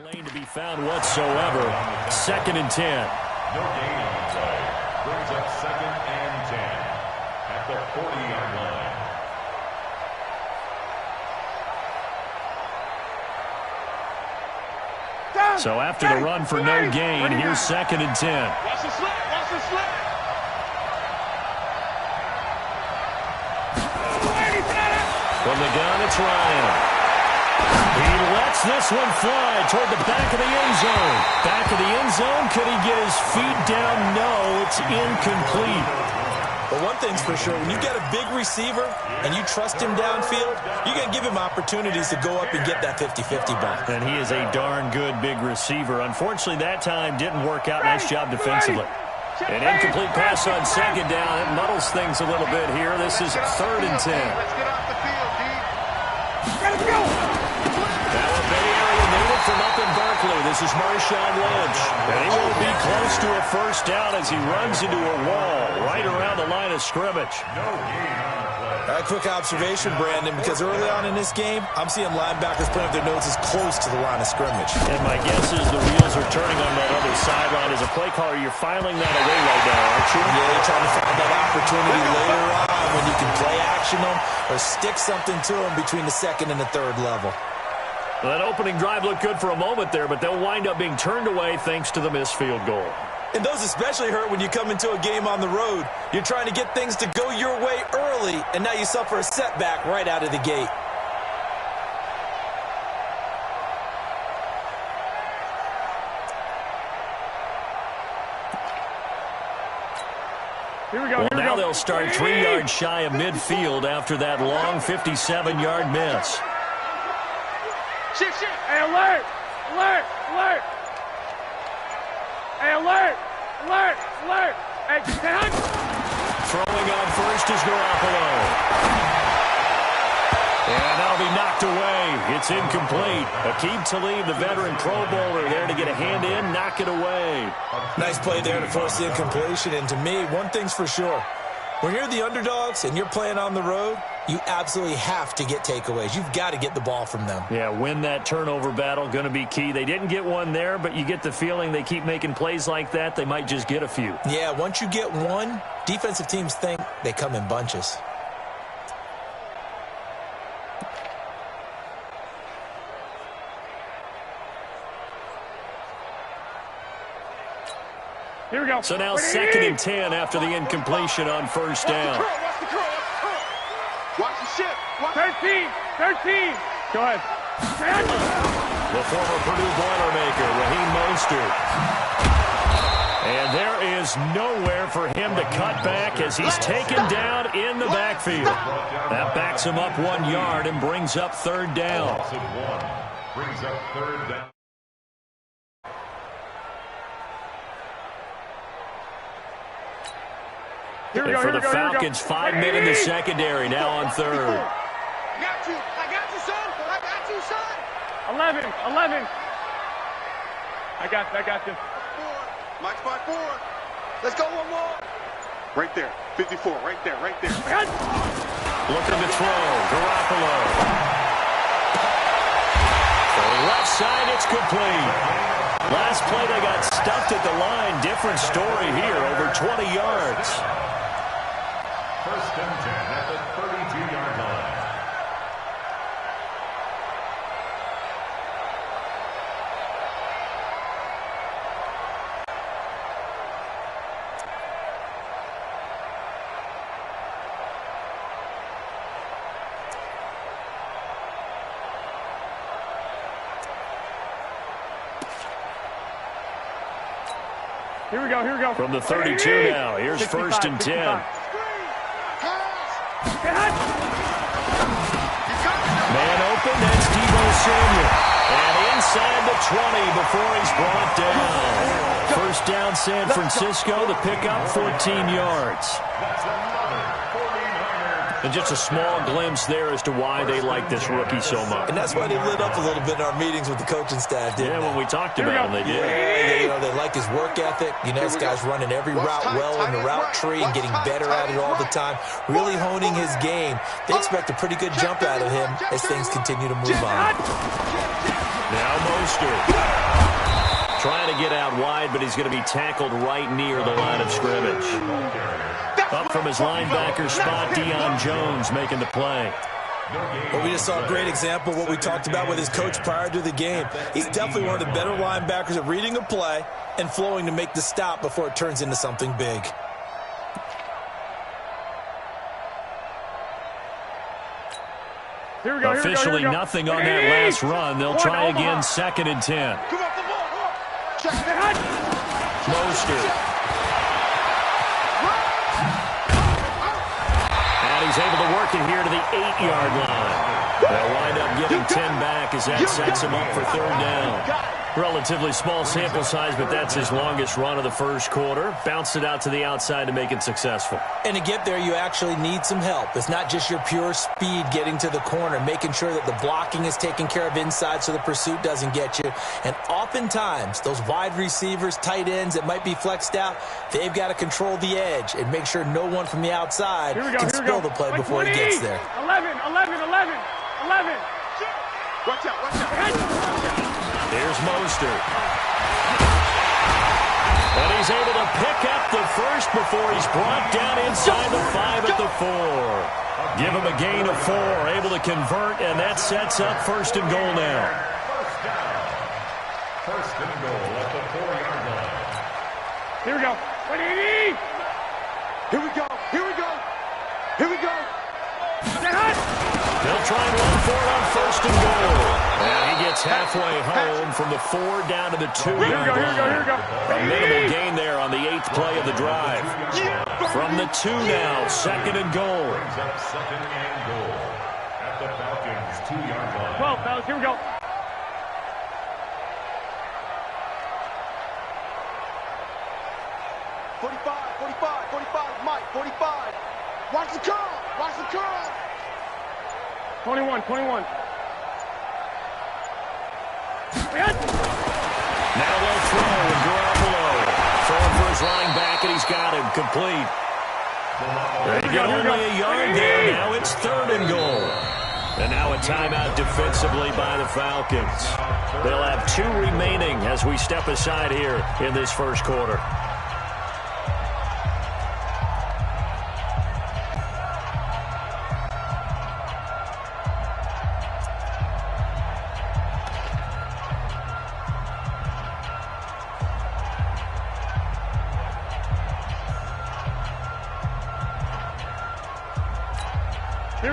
Lane to be found whatsoever. 2nd and 10. No gain on the play. Brings up 2nd and 10 at the 40-yard line. So after the run for no gain, here's 2nd and 10. Watch the slant. Watch the slant. From the gun, it's Ryan. He lets this one fly toward the back of the end zone. Back of the end zone. Could he get his feet down? No, it's incomplete. But one thing's for sure, when you get a big receiver and you trust him downfield, you're going to give him opportunities to go up and get that 50-50 ball. And he is a darn good big receiver. Unfortunately, that time didn't work out. Nice job defensively. An incomplete pass on 2nd down. It muddles things a little bit here. This is 3rd and 10. Let's get off the field, D. Let's go. Now a Bay Area native from up in Berkeley. This is Marshawn Lynch. And he will be close to a first down as he runs into a wall right around the line of scrimmage. No gain on the play. A quick observation, Brandon, because early on in this game, I'm seeing linebackers putting up their noses close to the line of scrimmage. And my guess is the wheels are turning on that other sideline. As a play caller, you're filing that away right now, aren't you? Yeah, you're trying to find that opportunity later on when you can play action them or stick something to them between the 2nd and the 3rd level. Well, that opening drive looked good for a moment there, but they'll wind up being turned away thanks to the missed field goal. And those especially hurt when you come into a game on the road. You're trying to get things to go your way early, and now you suffer a setback right out of the gate. Well, now they'll start 3 yards shy of midfield after that long 57-yard miss. Shift. Hey, alert. Alert. Alert. Hey, alert. Alert. Alert. Hey, down. Throwing on first is Garoppolo. And that'll be knocked away. It's incomplete. Aqib Talib, the veteran Pro Bowler, there to get a hand in, knock it away. Nice play there to force the incompletion. And to me, one thing's for sure. When you're the underdogs and you're playing on the road, you absolutely have to get takeaways. You've got to get the ball from them. Yeah, win that turnover battle, going to be key. They didn't get one there, but you get the feeling they keep making plays like that, they might just get a few. Yeah, once you get one, defensive teams think they come in bunches. Here we go. So now 2nd and 10 after the incompletion on first down. Watch the curl. Watch the shift. 13. Go ahead. The former Purdue Boilermaker, Raheem Mostert. And there is nowhere for him to cut back as he's taken down in the backfield. That backs him up 1 yard and brings up 3rd down. Brings up 3rd down. And for the Falcons, 5 men in the secondary, now on 3rd. I got you, son. 11. I got you. Mike's by 4. Let's go one more. Right there. 54. Right there. Looking to throw. Garoppolo. For the left side, it's complete. Last play, they got stuffed at the line. Different story here, over 20 yards. 1st and 10 at the 32-yard line. Here we go. From the 32 now, here's 1st and 10. Man open, that's Deebo Samuel. And inside the 20 before he's brought down. First down, San Francisco, the pickup, 14 yards. That's another 49er And just a small glimpse there as to why they like this rookie so much. And that's why they lit up a little bit in our meetings with the coaching staff, didn't they? When we talked about him, they did. Yeah, they like his work ethic. This guy's running every route well in the route tree and getting better at it all the time, really honing his game. They expect a pretty good jump out of him as things continue to move on. Now Mostert trying to get out wide, but he's going to be tackled right near the line of scrimmage. Up from his linebacker spot, Deion Jones making the play. Well, we just saw a great example of what we talked about with his coach prior to the game. He's definitely one of the better linebackers at reading a play and flowing to make the stop before it turns into something big. Here we go. Officially nothing on that last run. They'll try again, 2nd and 10. Mostert. He's able to work it here to the 8-yard line. They'll wind up getting 10 back as that sets him up for 3rd down. Relatively small sample size, but that's his longest run of the first quarter. Bounced it out to the outside to make it successful. And to get there, you actually need some help. It's not just your pure speed getting to the corner, making sure that the blocking is taken care of inside so the pursuit doesn't get you. And oftentimes, those wide receivers, tight ends that might be flexed out, they've got to control the edge and make sure no one from the outside can spill the play before he gets there. 11. Watch out. Here's Mostert. And he's able to pick up the first before he's brought down inside the 5 at the 4. Give him a gain of 4, able to convert, and that sets up 1st and goal now. First and goal at the 4-yard line. Here we go. They'll try and run for it on 1st and goal. And he gets halfway home from the 4 down to the 2-yard line. A minimal gain there on the 8th play of the drive. From the 2 now, 2nd and goal. Brings up 2nd and goal at the Falcons' 2-yard line. 12, fellas. Here we go. Mike, 45. Watch the curl. 21. Now they'll throw with Garoppolo. Throwing for his running back, and he's got him complete. They get only a yard there. Now it's 3rd and goal. And now a timeout defensively by the Falcons. They'll have 2 remaining as we step aside here in this first quarter.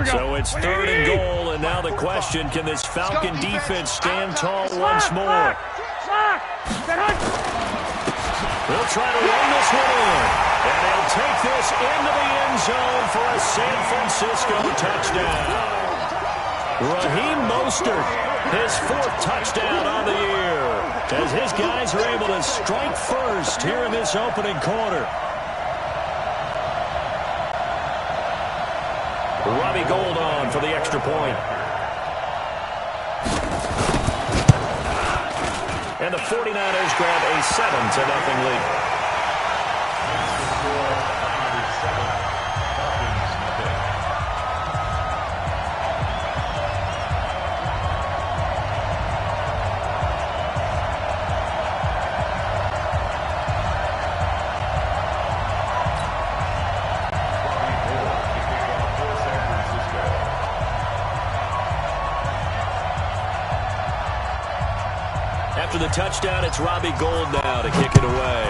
So it's 3rd and goal, and now the question, can this Falcon defense stand tall once more? They'll try to run this one in, and they'll take this into the end zone for a San Francisco touchdown. Raheem Mostert, his 4th touchdown on the year, as his guys are able to strike first here in this opening quarter. Robbie Gould on for the extra point. And the 49ers grab a 7-0 lead. After the touchdown, it's Robbie Gould now to kick it away.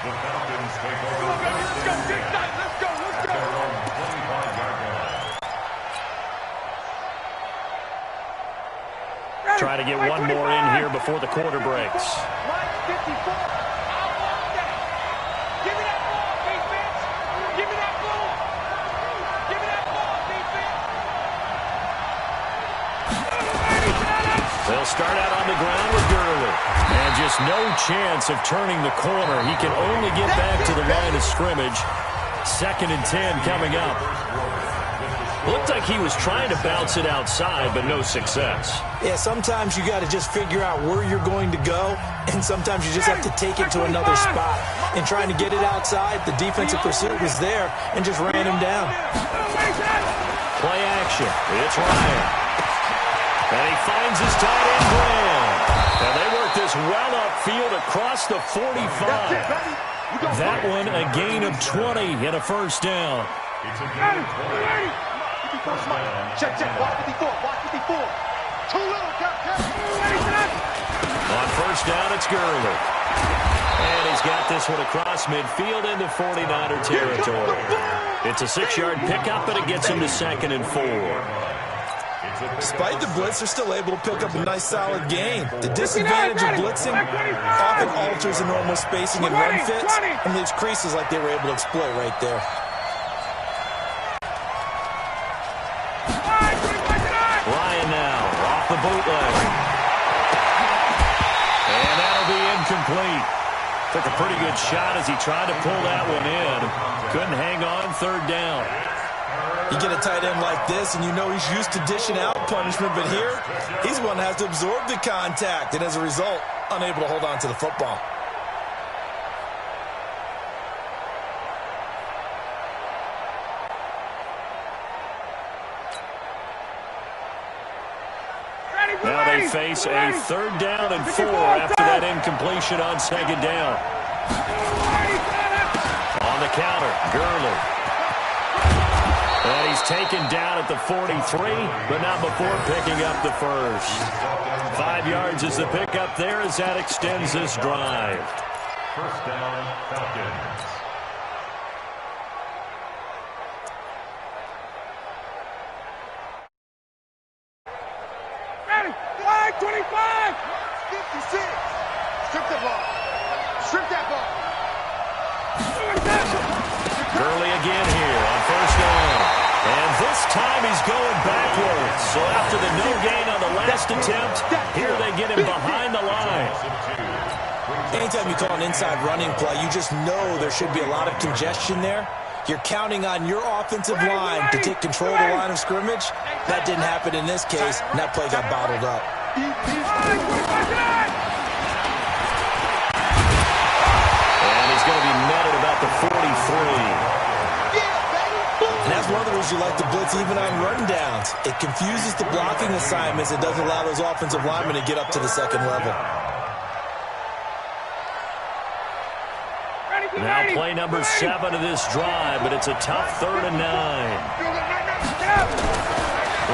The Falcons take over. Let's go. At their own 25-yard line. Try to get one more in here before the quarter breaks. Mike, 54. Give me that ball, defense. Give me that ball. Give me that ball, defense. They'll start out on the ground with Gurley. And just no chance of turning the corner. He can only get back to the line of scrimmage. 2nd and 10 coming up. Looked like he was trying to bounce it outside, but no success. Yeah, sometimes you got to just figure out where you're going to go, and sometimes you just have to take it to another spot. In trying to get it outside, the defensive pursuit was there and just ran him down. Play action. It's Ryan. And he finds his tight end, Graham. And they work this well upfield across the 45. That one a gain of 20 and a first down. Check, watch 54, watch 54. Too little, On first down, it's Gurley. And he's got this one across midfield into 49er territory. It's a 6-yard pickup, but it gets him to 2nd and 4. Despite the blitz, they're still able to pick up a nice, solid gain. The disadvantage of blitzing often alters the normal spacing and run fits and leaves creases like they were able to exploit right there. Ryan now off the bootleg. And that'll be incomplete. Took a pretty good shot as he tried to pull that one in. Couldn't hang on 3rd down. You get a tight end like this, and you know he's used to dishing out punishment, but here, he's the one that has to absorb the contact, and as a result, unable to hold on to the football. Now they face a 3rd down and 4 after that incompletion on 2nd down. On the counter, Gurley. And he's taken down at the 43, but not before picking up the first. 5 yards is the pickup there as that extends this drive. First down, Falcons. Flag 25! 56. Strip the ball. Strip that ball. Gurley again here on first down. And this time he's going backwards. So after the no gain on the last attempt, here they get him behind the line. Anytime you call an inside running play, you just know there should be a lot of congestion there. You're counting on your offensive line to take control of the line of scrimmage. That didn't happen in this case, and that play got bottled up. And he's going to be netted about the 43. And that's one of the reasons you like to blitz even on run downs. It confuses the blocking assignments. It doesn't allow those offensive linemen to get up to the 2nd level. Now play number 7 of this drive, but it's a tough 3rd and 9.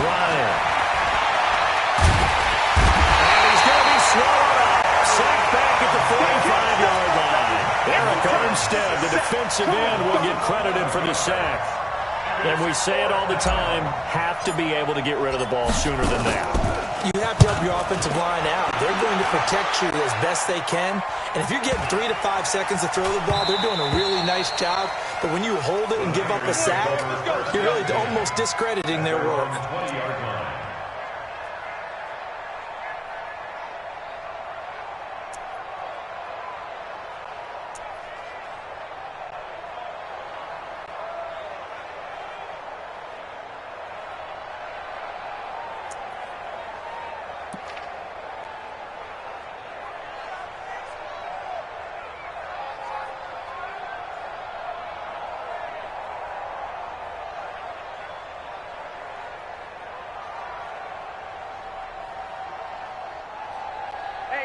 Ryan. And he's going to be swallowed up. Sacked back at the 45-yard line. Eric Armstead, the defensive end, will get credited for the sack. And we say it all the time, have to be able to get rid of the ball sooner than that. You have to help your offensive line out. They're going to protect you as best they can. And if you're getting 3 to 5 seconds to throw the ball, they're doing a really nice job. But when you hold it and give up a sack, you're really almost discrediting their work.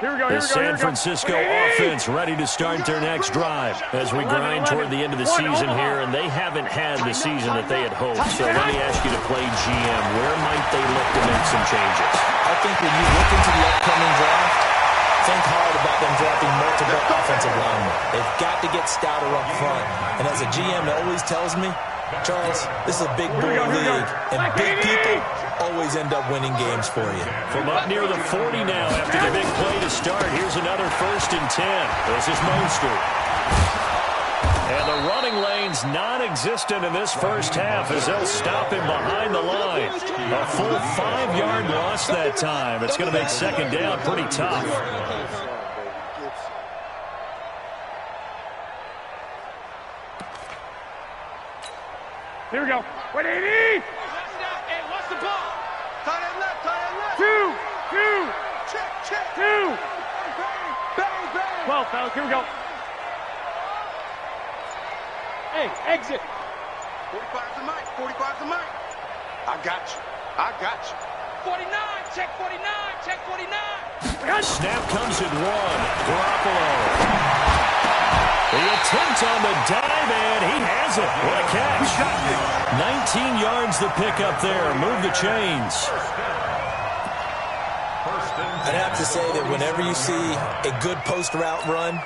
The San Francisco offense ready to start their next drive as we grind toward the end of the season here, and they haven't had the season that they had hoped. So let me ask you to play GM. Where might they look to make some changes? I think when you look into the upcoming draft, think hard about them drafting multiple offensive linemen. They've got to get stouter up front. And as a GM always tells me, Charles, this is a big boy league, and big people always end up winning games for you. From up near the 40 now after the big play to start, here's another 1st and 10. This is Mostert. And the running lane's non-existent in this first half as they'll stop him behind the line. A full 5-yard loss that time. It's going to make 2nd down pretty tough. Here we go. 180. Hey, what's the ball? Tight end left, tight end left. Two. Check. 2. Bang. 12, fellas. Here we go. Hey, exit. 45's the mic. 45's the mic. I got you. 49. Check 49. Check 49. Snap comes at 1. Garoppolo. The attempt on the dive, and he has it. What a catch. 19 yards the pickup there. Move the chains. I'd have to say that whenever you see a good post route run,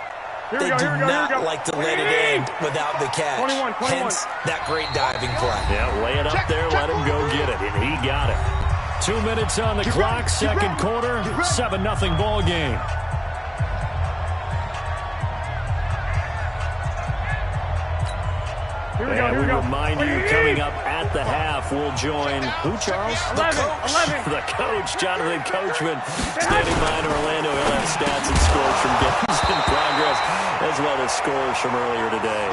they do not like to let it end without the catch. 21. Hence, that great diving play. Yeah, lay it up there, let him go get it, and he got it. 2 minutes on the clock, second quarter, 7-0 ball game. And we remind you, coming up at the half, we'll join who, Charles? 11. The coach, Jonathan Coachman, standing by in Orlando. He'll have stats and scores from games in progress, as well as scores from earlier today.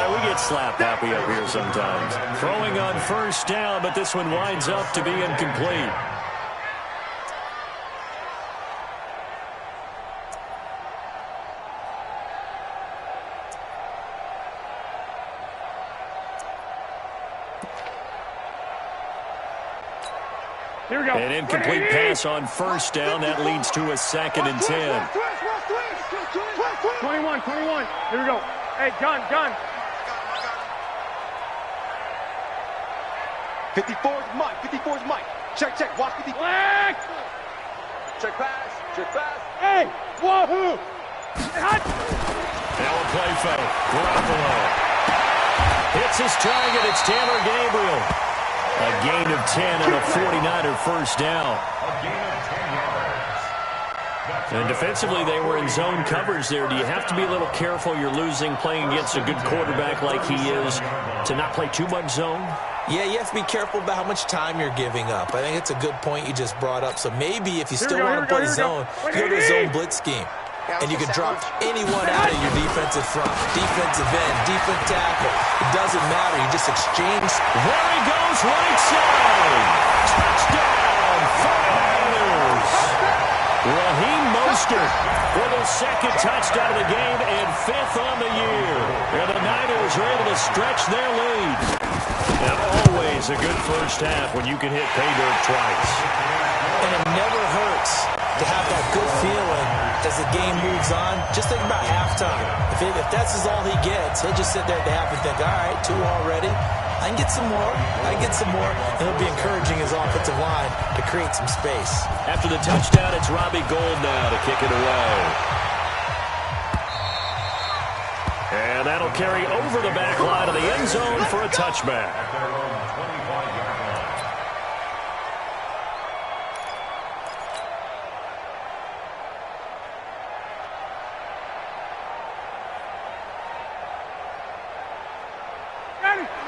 We get slap happy up here sometimes. Throwing on first down, but this one winds up to be incomplete. Here we go. An incomplete pass on first down. That leads to a 2nd and 10. 21. Here we go. Hey, gun. 54's Mike. 54's Mike. Check. Watch 50. Black. Check pass. Hey, whoa. Hot. Now a play fake. Garoppolo hits his target. It's Taylor Gabriel. A gain of 10 and a 49er first down. And defensively, they were in zone coverage there. Do you have to be a little careful? You're losing, playing against a good quarterback like he is, to not play too much zone? Yeah, you have to be careful about how much time you're giving up. I think it's a good point you just brought up. So maybe if you still want to play zone, you go to a zone blitz scheme. And you can drop anyone out of your defensive front, defensive end, defensive tackle. It doesn't matter. You just exchange. There he goes, right side. Touchdown, 49ers. Raheem Mostert for the second touchdown of the game and 5th on the year. And the Niners are able to stretch their lead. Now, always a good first half when you can hit pay dirt twice. And it never hurts to have that good feeling as the game moves on. Just think about halftime. If that's all he gets, he'll just sit there at the half and think, all right, 2 already. I can get some more. And he'll be encouraging his offensive line to create some space. After the touchdown, it's Robbie Gould now to kick it away. And that'll carry over the back line of the end zone for a touchback.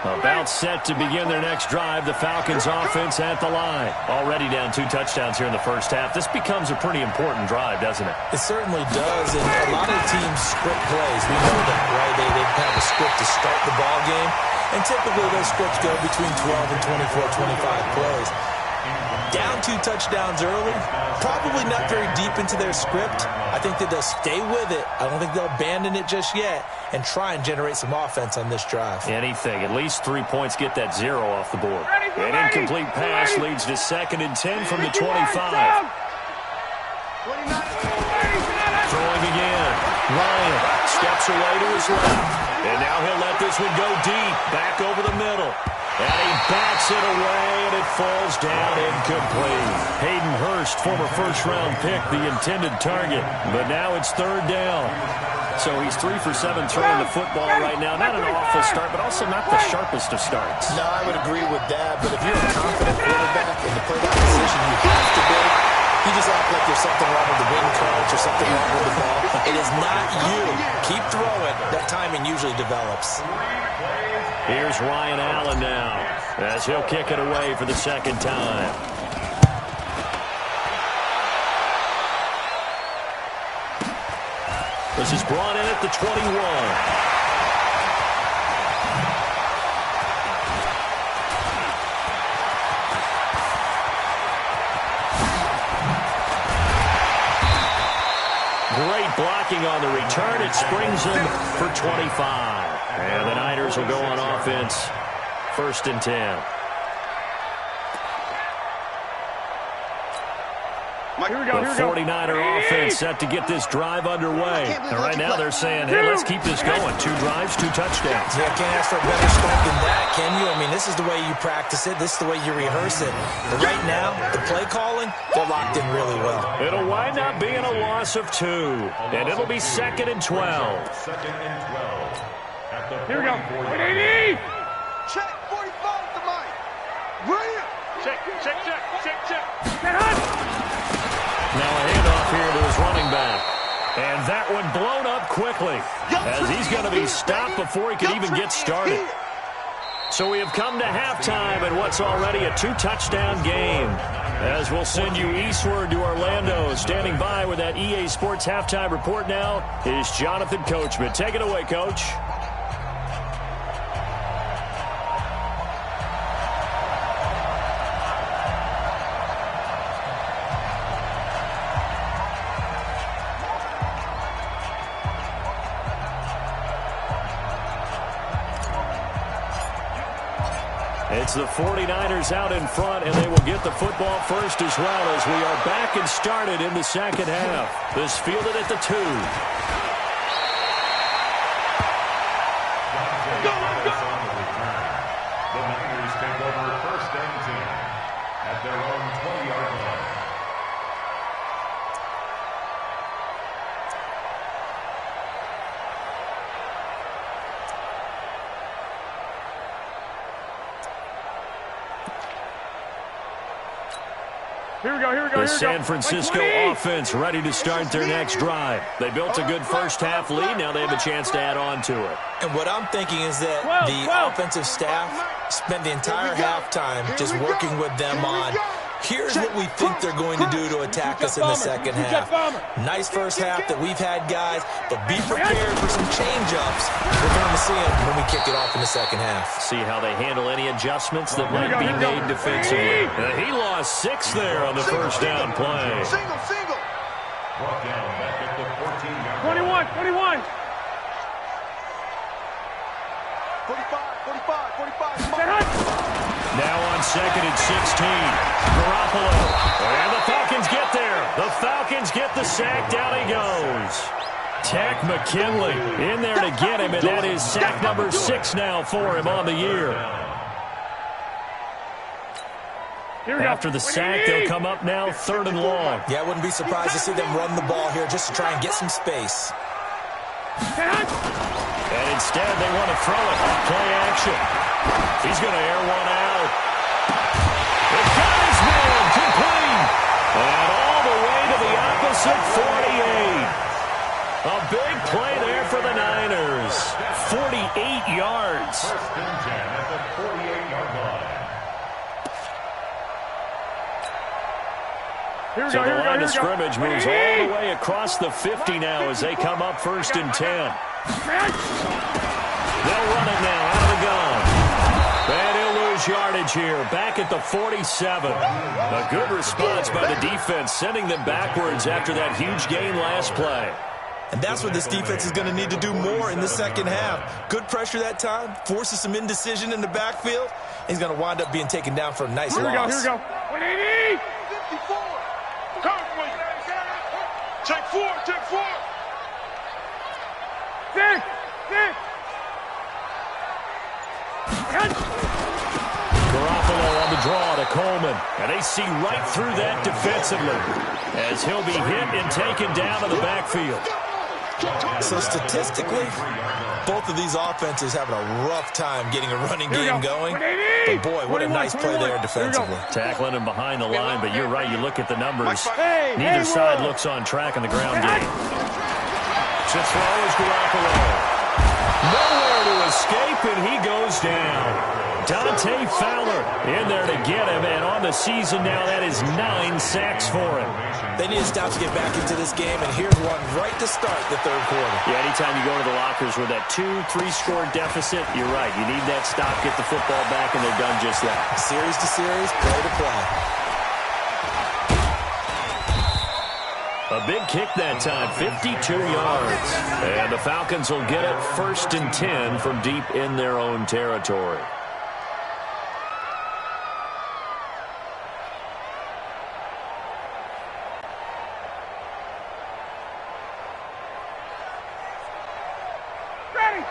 About set to begin their next drive. The Falcons offense at the line. Already down 2 touchdowns here in the first half. This becomes a pretty important drive, doesn't it? It certainly does, and a lot of teams script plays. We know that, right? They have a script to start the ball game, and typically those scripts go between 12 and 24, 25 plays. Down 2 touchdowns early, probably not very deep into their script. I think that they'll stay with it. I don't think they'll abandon it just yet and try and generate some offense on this drive. Anything. At least 3 points get that 0 off the board. An incomplete pass leads to 2nd and 10 from the 25. Throwing again. Ryan steps away to his left. And now he'll let this one go deep. Back over the middle. And he bats it away, and it falls down incomplete. Hayden Hurst, former first-round pick, the intended target. But now it's 3rd down. So he's 3 for 7 throwing the football right now. Not an awful start, but also not the sharpest of starts. No, I would agree with that. But if you're a confident quarterback and to play that position, you have to be. You just act like there's something wrong with the wing coach or something wrong with the ball. It is not you. Keep throwing. That timing usually develops. Here's Ryan Allen now as he'll kick it away for the 2nd time. This is brought in at the 21. which brings them for 25. And the Niners will go on offense, 1st and 10. Here we go, The 49er offense set to get this drive underway. And right now they're saying, hey, let's keep this going. 2 drives, 2 touchdowns. Yeah, can't ask for a better start than that, can you? I mean, this is the way you practice it. This is the way you rehearse it. But right now, the play calling, they're locked in really well. It'll wind up being a loss of 2. And it'll be 2nd and 12. 2nd and 12. At the Here we go. 44. Check 45 to Mike. Brilliant. Check. Now a handoff here to his running back. And that one blown up quickly as he's going to be stopped before he can even get started. So we have come to halftime in what's already a 2-touchdown game. As we'll send you eastward to Orlando. Standing by with that EA Sports halftime report now is Jonathan Coachman. Take it away, Coach. It's the 49ers out in front, and they will get the football first as well as we are back and started in the second half. This fielded at the 2. The Niners take over 1st and 10 at their own 20-yard line. Here we go. The San Francisco offense ready to start their next drive. They built a good first half lead. Now they have a chance to add on to it. And what I'm thinking is that the offensive staff spent the entire halftime just working with them on, here's what we think they're going to do to attack us in the second half. Nice first half that we've had, guys, but be prepared for some change-ups. We're going to see them when we kick it off in the second half. See how they handle any adjustments that might be made defensively. He lost 6 there on the first down play. Single. Brought down back at the 14-yard line. 21. 45. Now on 2nd and 16. Garoppolo. And the Falcons get there. The Falcons get the sack. Down he goes. Tack McKinley in there to get him, and that is sack number 6 now for him on the year. After the sack, they'll come up now 3rd and long. Yeah, I wouldn't be surprised to see them run the ball here just to try and get some space. And instead, they want to throw it. Play action. He's going to air one out. It got his man complete. And all the way to the opposite 48. A big play there for the Niners. 48 yards. 1st and 10 at the 48-yard line. So the line of scrimmage moves all the way across the 50 now as they come up 1st and 10. They'll run it now out of the gun. And he'll lose yardage here, back at the 47. A good response by the defense, sending them backwards after that huge gain last play. And that's what this defense is going to need to do more in the second half. Good pressure that time, forces some indecision in the backfield. He's going to wind up being taken down for a nice loss. Here we go. 180. 54. Check 4. 6. Garoppolo on the draw to Coleman. And they see right through that defensively as he'll be hit and taken down to the backfield. So statistically, both of these offenses having a rough time getting a running game going. But boy, what a nice play there defensively. Tackling him behind the line, but you're right, you look at the numbers. Neither side looks on track in the ground game. To throw is Garoppolo. Nowhere to escape, and he goes down. Dante Fowler in there to get him, and on the season now, that is 9 sacks for him. They need to stop to get back into this game, and here's one right to start the third quarter. Yeah, anytime you go to the lockers with that 2-3-score deficit, you're right. You need that stop, get the football back, and they've done just that. Series to series, play to play. A big kick that time, 52 yards. And the Falcons will get it 1st and 10 from deep in their own territory.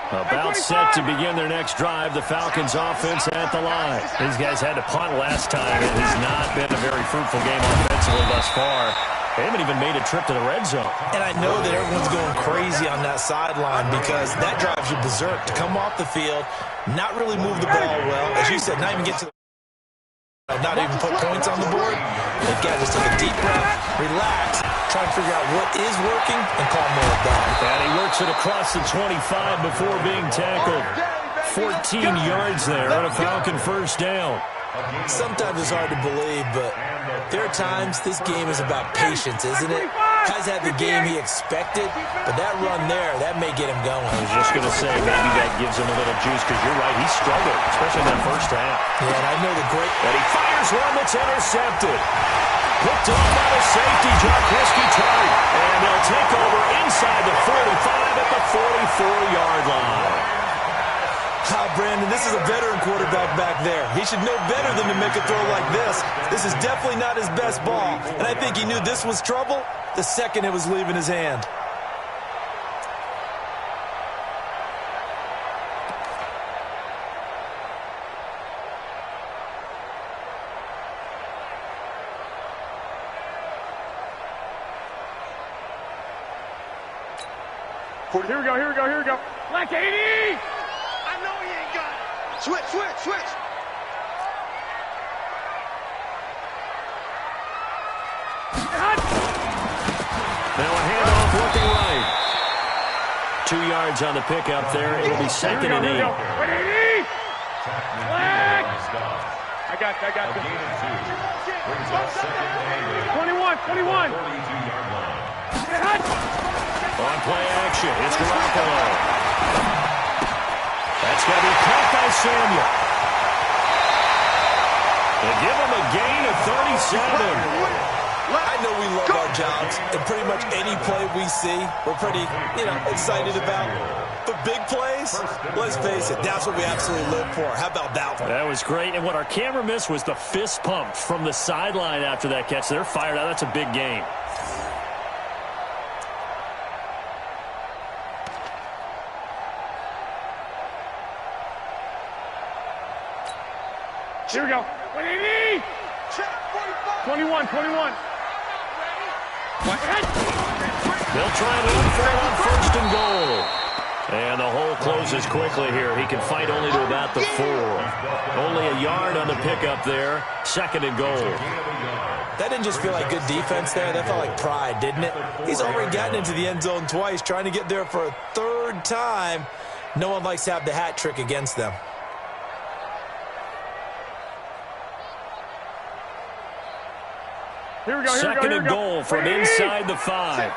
About set to begin their next drive. The Falcons offense at the line. These guys had to punt last time. It has not been a very fruitful game offensively thus far. They haven't even made a trip to the red zone. And I know that everyone's going crazy on that sideline because that drives you berserk to come off the field, not really move the ball well. As you said, not even get to the not even put points on the board. They've got to just take a deep breath, relax, try and figure out what is working and call more of that. And he works it across the 25 before being tackled. 14 yards there on a Falcon first down. Sometimes it's hard to believe, but there are times this game is about patience, isn't it? Has had the game he expected, but that run there, that may get him going. I was just going to say, maybe that gives him a little juice, because you're right, he struggled, especially in that first half. Yeah, and I know the great... And he fires one that's intercepted. Picked off by the safety, Jarquiski Tart. And they'll take over inside the 45 at the 44-yard line. Brandon, this is a veteran quarterback back there. He should know better than to make a throw like this. This is definitely not his best ball, and I think he knew this was trouble the second it was leaving his hand. Here we go, here we go, here we go. Black 80! I know he ain't got it. Switch, switch, switch. Now a handoff looking right. 2 yards on the pickup there. It'll be 2nd and 8. 180! Black! I got this. 21, 21. On play action, it's Garoppolo. That's going to be caught by Samuel. They give him a gain of 37. I know we love our jobs, and pretty much any play we see, we're pretty, excited about. But big plays, let's face it, that's what we absolutely live for. How about that one? That was great, and what our camera missed was the fist pump from the sideline after that catch. They're fired out. That's a big game. Here we go. 180! 21, 21. They'll try and run for it on 1st and goal. And the hole closes quickly here. He can fight only to about the 4. Only a yard on the pickup there. 2nd and goal. That didn't just feel like good defense there. That felt like pride, didn't it? He's already gotten into the end zone twice, trying to get there for a 3rd time. No one likes to have the hat trick against them. Here we go, here we go, 2nd here we and go. goal from inside the 5. Again,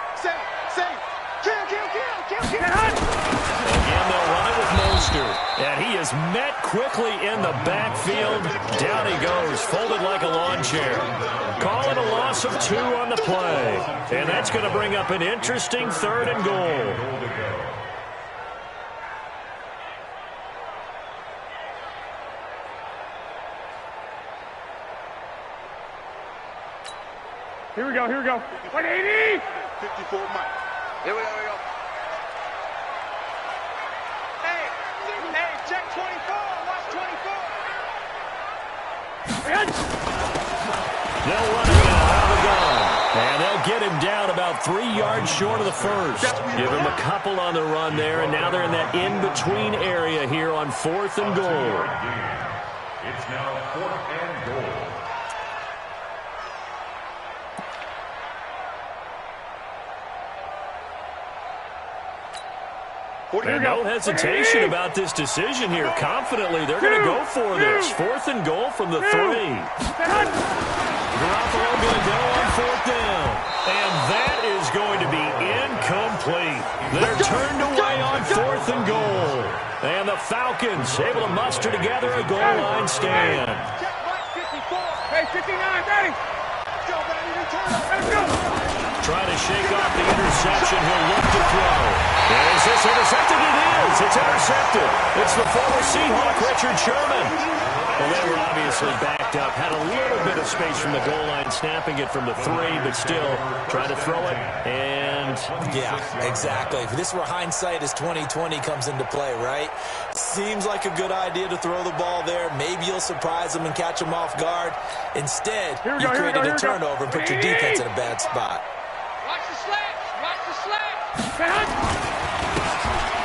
they'll run it with Mostert. And he is met quickly in the backfield. Down he goes, folded like a lawn chair. Call it a loss of 2 on the play. And that's going to bring up an interesting 3rd and goal. Here we go, here we go. 180! 54 Mike. Here we go, here we go. Hey, check 24. Watch 24. They'll run it out of the gun. And they'll get him down about 3 yards short of the 1st. Give him a couple on the run there, and now they're in that in-between area here on 4th and goal. It's now 4th and goal. And no hesitation about this decision here. Confidently, they're going to go for this. 4th and goal from the 3. Garoppolo going to go on 4th down. And that is going to be incomplete. They're turned away on 4th and goal. And the Falcons able to muster together a goal line stand. Hey, 59, ready. Let's go, baby. Let's go. trying to shake off the interception. He'll look to throw. Is this intercepted? It is. It's intercepted. It's the former Seahawk, Richard Sherman. Well, they were obviously backed up. Had a little bit of space from the goal line, snapping it from the 3, but still trying to throw it. And yeah, exactly. If this were hindsight as 2020 comes into play, right? Seems like a good idea to throw the ball there. Maybe you'll surprise them and catch them off guard. Instead, you created a turnover and put your defense in a bad spot. Watch the slash. Watch the slash.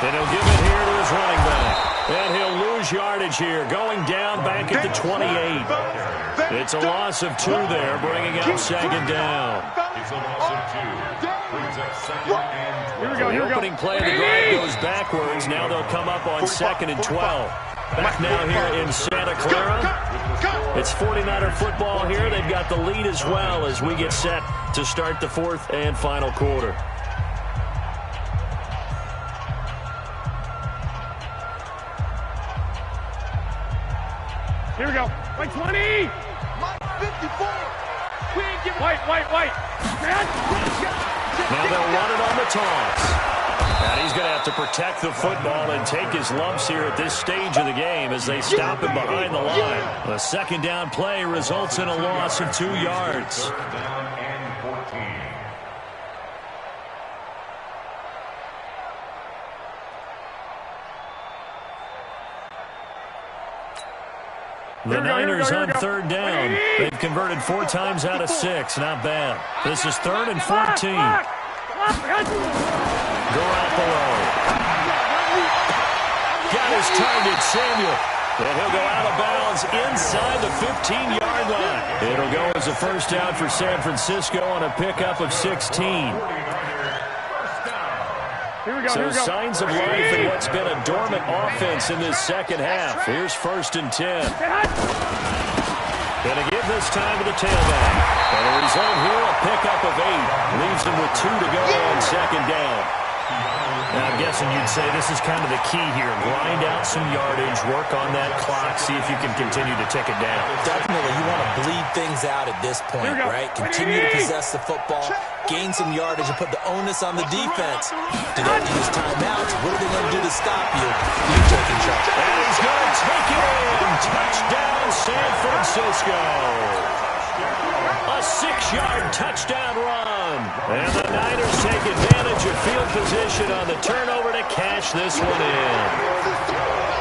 And he'll give it here to his running back. And he'll lose yardage here, going down back at the 28. It's a loss of 2 there, bringing up second down. It's a loss of 2. Brings up second and 12. The opening play of the drive goes backwards. Now they'll come up on 2nd and 12. Back now here in Santa Clara. It's 49er football here. They've got the lead as well as we get set to start the 4th and final quarter. Here we go. White 20. Mike 54. White. Now they'll run it on the toss. And he's going to have to protect the football and take his lumps here at this stage of the game as they stop him behind the line. The second down play results in a loss of 2 yards. Down and 14. The Niners on 3rd down. They've converted 4 times out of 6. Not bad. This is 3rd and 14. Garoppolo. Got his target, Samuel. And he'll go out of bounds inside the 15-yard line. It'll go as a first down for San Francisco on a pickup of 16. So signs of life in what's been a dormant offense in this second half. Here's 1st and 10. Going to give this time to the tailback. And the result here, a pickup of 8. Leaves him with 2 to go on 2nd down. Now, I'm guessing you'd say this is kind of the key here. Grind out some yardage, work on that clock, see if you can continue to tick it down. Definitely, you want to bleed things out at this point, right? Continue to possess the football, gain some yardage, and put the onus on the defense. Do they use timeouts? What are they going to do to stop you? You taking charge. And he's going to take it in. Touchdown, San Francisco. A 6-yard touchdown run. And the Niners take advantage of field position on the turnover to cash this one in.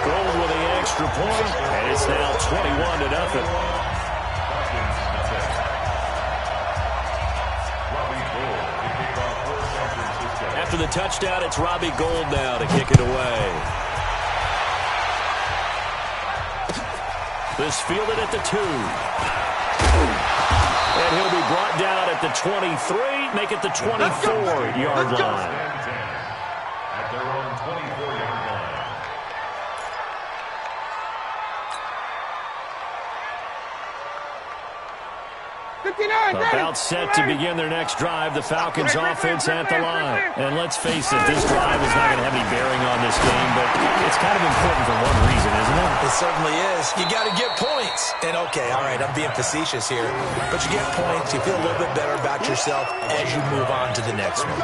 Gold with the extra point, and it's now 21-0. After the touchdown, it's Robbie Gould now to kick it away. This fielded at the 2. And he'll be brought down at the 23, make it the 24-yard line. At their own 24-yard line. About set to begin their next drive, the Falcons offense at the line. And let's face it, this drive is not going to have any bearing on this game, but it's kind of important for one reason, isn't it? It certainly is. You got to get points. And okay, all right, I'm being facetious here, but you get points, you feel a little bit better about yourself as you move on to the next one.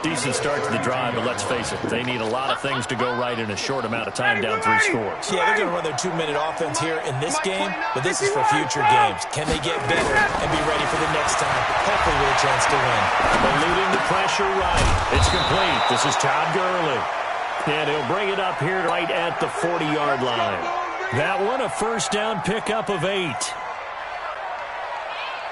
Decent start to the drive, but let's face it, they need a lot of things to go right in a short amount of time down 3 scores. Yeah, they're going to run their 2-minute offense here in this game, but this is for future games. Can they get better and be ready for the next time? Hopefully with a chance to win. Eluding the pressure right. It's complete. This is Todd Gurley. And he'll bring it up here right at the 40-yard line. That one, a first down pickup of 8.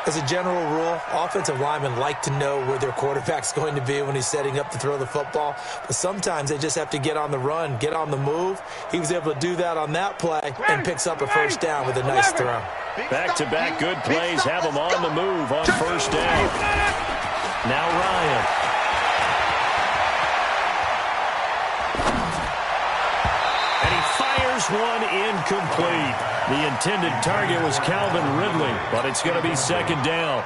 As a general rule, offensive linemen like to know where their quarterback's going to be when he's setting up to throw the football. But sometimes they just have to get on the run, get on the move. He was able to do that on that play and picks up a first down with a nice throw. Back-to-back good plays have him on the move on first down. Now Ryan. And he fires one incomplete. The intended target was Calvin Ridley, but it's going to be second down.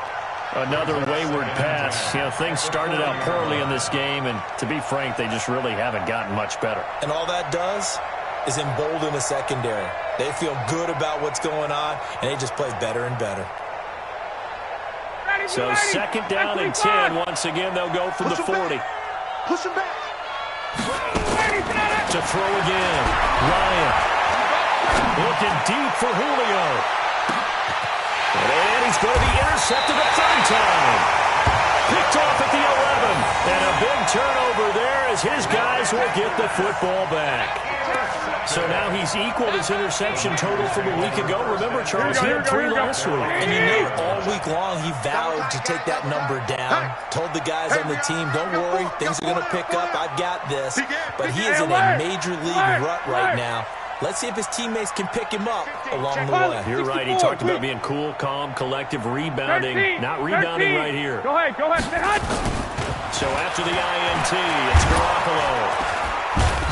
Another wayward pass. You know, things started out poorly in this game, and to be frank, they just really haven't gotten much better. And all that does is embolden the secondary. They feel good about what's going on, and they just play better and better. So second down and 10. Once again, they'll go from the 40. Push him back. To throw again. Ryan. Looking deep for Julio. And he's going to be intercepted a third time. Picked off at the 11. And a big turnover there as his guys will get the football back. So now he's equaled his interception total from a week ago. Remember, Charles, he had 3 last week. And you know, all week long he vowed to take that number down. Told the guys on the team, don't worry, things are going to pick up. I've got this. But he is in a major league rut right now. Let's see if his teammates can pick him up along the way. You're right. He talked about being cool, calm, collective, rebounding. Not rebounding right here. Go ahead. So after the INT, it's Garoppolo.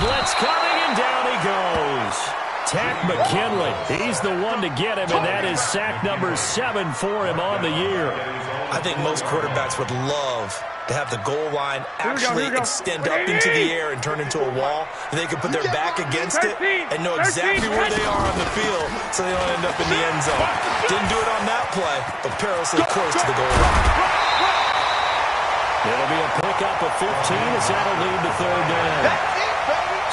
Blitz coming, and down he goes. Tack McKinley. He's the one to get him, and that is sack number 7 for him on the year. I think most quarterbacks would love to have the goal line actually extend up into the air and turn into a wall, and they can put their back against it and know exactly where they are on the field so they don't end up in the end zone. Didn't do it on that play, but perilously close to the goal line. It'll be a pickup of 15 as that'll lead to third down.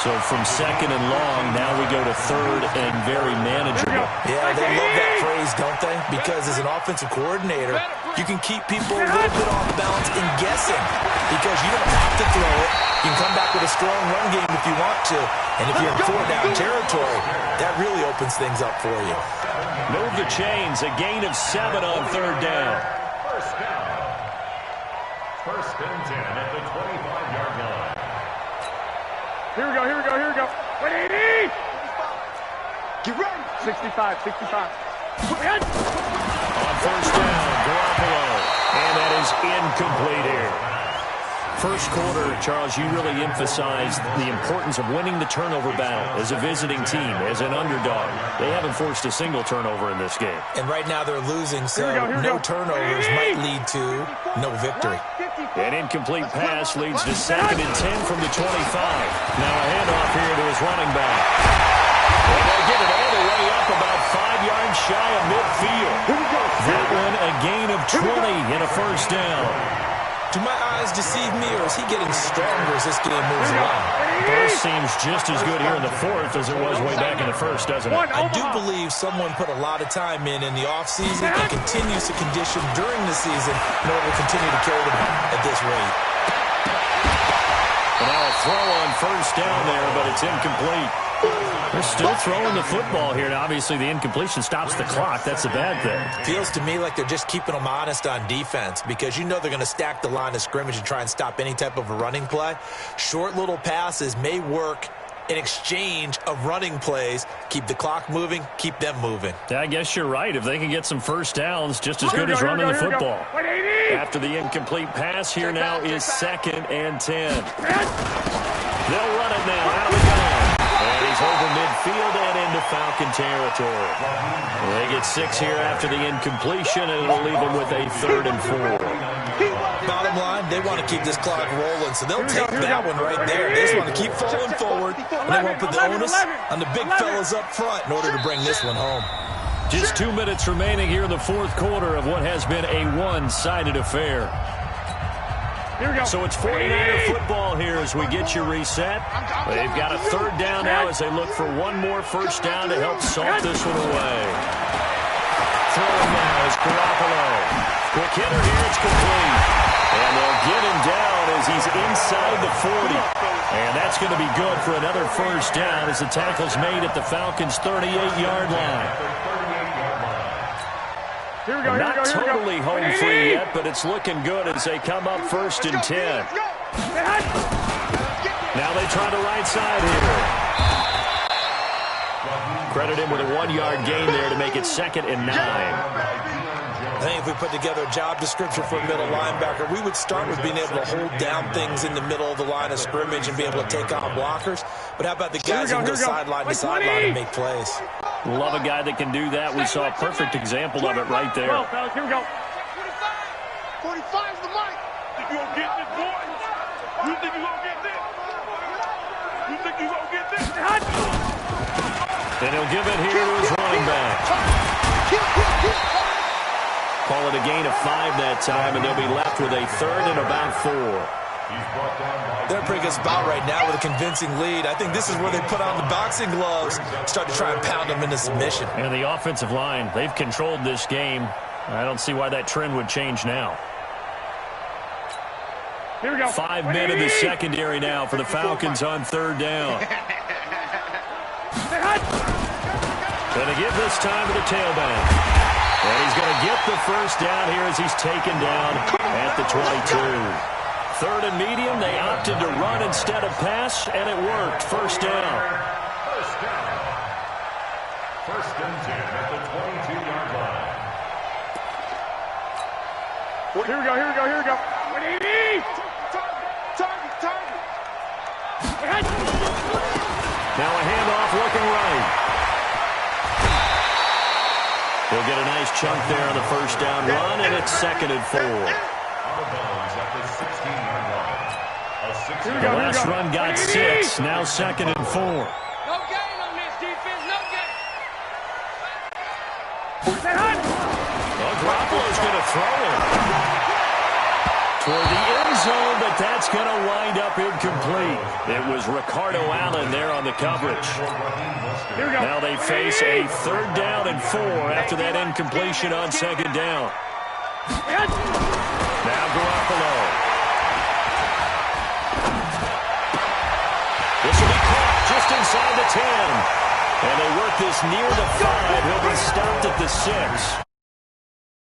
So from second and long, now we go to third and very manageable. Yeah, they love that phrase, don't they? Because as an offensive coordinator, you can keep people a little bit off balance and guessing because you don't have to throw it. You can come back with a strong run game if you want to. And if you're in 4-down territory, that really opens things up for you. Move the chains, a gain of 7 on third down. First down. First and 10 at the 25-yard line. Here we go. 180. Get ready. 65. On first down, Garoppolo. And that is incomplete here. First quarter, Charles, you really emphasized the importance of winning the turnover battle as a visiting team, as an underdog. They haven't forced a single turnover in this game. And right now they're losing, so no turnovers might lead to no victory. An incomplete pass leads to second and 10 from the 25. Now a handoff here to his running back. And they'll get it all the way up about 5 yards shy of midfield. That one a gain of 20 and a first down. Do my eyes deceive me, or is he getting stronger as this game moves along? Burst seems just as good here in the fourth as it was way back in the first, doesn't it? I do believe someone put a lot of time in the offseason and continues to condition during the season in order to continue to carry them at this rate. And now a throw on first down there, but it's incomplete. They're still throwing the football here. Now, obviously, the incompletion stops the clock. That's a bad thing. Feels to me like they're just keeping them honest on defense because you know they're going to stack the line of scrimmage and try and stop any type of a running play. Short little passes may work in exchange of running plays. Keep the clock moving, keep them moving. Yeah, I guess you're right. If they can get some first downs, just as good as running the football. After the incomplete pass, here now is second and 10. They'll run it now. Out of the gun. And he's over midfield and into Falcon territory. They get 6 here after the incompletion, and it'll leave them with a 3rd and 4. Bottom line, they want to keep this clock rolling, so they'll take that one right there. They just want to keep falling forward, and they won't put the onus on the big fellas up front in order to bring this one home. Just 2 minutes remaining here in the fourth quarter of what has been a one-sided affair. So it's 49er football here as we get you reset. They've got a 3rd down now as they look for one more first down to help salt this one away. Throwing now is Garoppolo. Quick hitter here, it's complete. And they'll get him down as he's inside the 40. And that's going to be good for another first down as the tackle's made at the Falcons' 38-yard line. Not totally home free yet, but it's looking good as they come up 1st and 10. Now they try the right side here. Credit him with a 1-yard gain there to make it 2nd and 9. I think if we put together a job description for a middle linebacker, we would start with being able to hold down things in the middle of the line of scrimmage and be able to take on blockers. But how about the guys who can go sideline to sideline and make plays? Love a guy that can do that. We saw a perfect example of it right there. Here we go. 45 is the mic. Think you gonna get this, boy? You think you gonna get this? You think you gonna get this? And he'll give it here to his running back. Call it a gain of 5 that time, and they'll be left with a third and about 4. They're pretty good spot right now with a convincing lead. I think this is where they put on the boxing gloves, start to try and pound them into submission. And the offensive line, they've controlled this game. I don't see why that trend would change now. Here we go. 5 men in the secondary now for the Falcons on third down. Going to give this time to the tailback. And he's going to get the first down here as he's taken down at the 22. Third and medium, they opted to run instead of pass, and it worked. First down. First and 10 at the 22-yard line. Here we go, here we go, here we go. Target. Now a handoff looking right. He'll get a nice chunk there on the first down run, and it's 2nd and 4. The last run got 6, now 2nd and 4. No gain on this defense, no gain. Well, Garoppolo's going to throw it toward the end zone, but that's going to wind up incomplete. It was Ricardo Allen there on the coverage. Now they face a third down and 4 after that incompletion on 2nd down. Now Garoppolo. This will be caught just inside the 10. And they work this near the 5. He'll be stopped at the 6.